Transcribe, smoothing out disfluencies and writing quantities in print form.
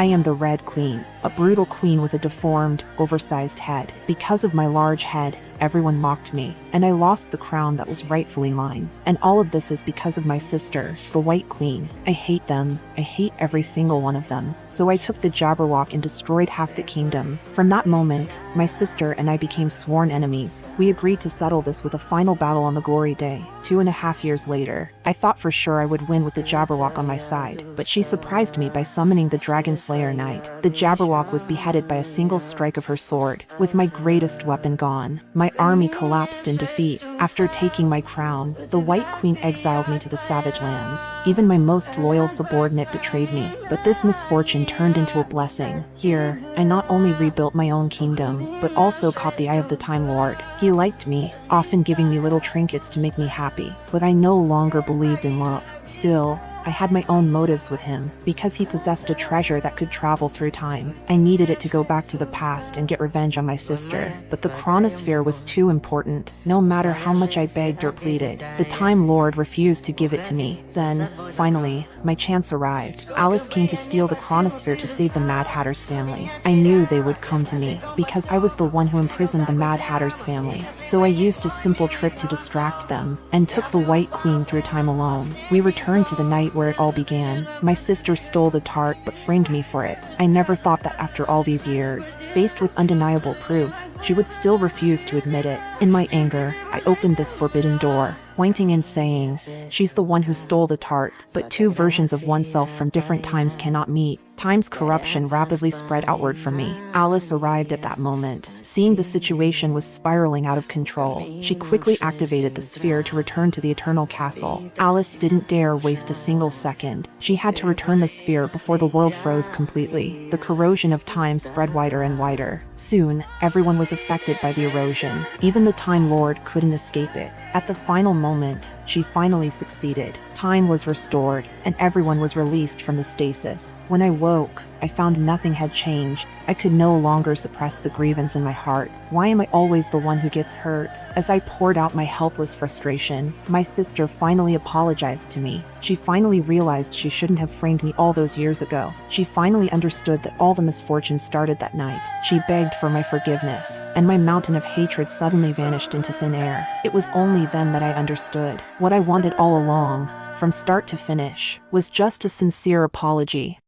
I am the Red Queen, a brutal queen with a deformed, oversized head. Because of my large head, everyone mocked me, and I lost the crown that was rightfully mine. And all of this is because of my sister, the White Queen. I hate them. I hate every single one of them. So I took the Jabberwock and destroyed half the kingdom. From that moment, my sister and I became sworn enemies. We agreed to settle this with a final battle on the Glory Day, 2.5 years later. I thought for sure I would win with the Jabberwock on my side, but she surprised me by summoning the Dragon Slayer Knight. The Jabberwock was beheaded by a single strike of her sword, with my greatest weapon gone. My army collapsed in defeat. After taking my crown, the White Queen exiled me to the Savage Lands. Even my most loyal subordinate betrayed me, but this misfortune turned into a blessing. Here, I not only rebuilt my own kingdom, but also caught the eye of the Time Lord. He liked me, often giving me little trinkets to make me happy, but I no longer believed in love. Still, I had my own motives with him. Because he possessed a treasure that could travel through time, I needed it to go back to the past and get revenge on my sister. But the chronosphere was too important. No matter how much I begged or pleaded, the Time Lord refused to give it to me. Then, finally, my chance arrived. Alice came to steal the chronosphere to save the Mad Hatter's family. I knew they would come to me, because I was the one who imprisoned the Mad Hatter's family. So I used a simple trick to distract them, and took the White Queen through time alone. We returned to the night where it all began. My sister stole the tart but framed me for it. I never thought that after all these years, faced with undeniable proof, she would still refuse to admit it. In my anger, I opened this forbidden door, pointing and saying, "She's the one who stole the tart." But two versions of oneself from different times cannot meet. Time's corruption rapidly spread outward from me. Alice arrived at that moment. Seeing the situation was spiraling out of control, she quickly activated the sphere to return to the Eternal Castle. Alice didn't dare waste a single second. She had to return the sphere before the world froze completely. The corrosion of time spread wider and wider. Soon, everyone was affected by the erosion. Even the Time Lord couldn't escape it. At the final moment, she finally succeeded. Time was restored, and everyone was released from the stasis. When I woke, I found nothing had changed. I could no longer suppress the grievance in my heart. Why am I always the one who gets hurt? As I poured out my helpless frustration, my sister finally apologized to me. She finally realized she shouldn't have framed me all those years ago. She finally understood that all the misfortunes started that night. She begged for my forgiveness, and my mountain of hatred suddenly vanished into thin air. It was only then that I understood. What I wanted all along, from start to finish, was just a sincere apology.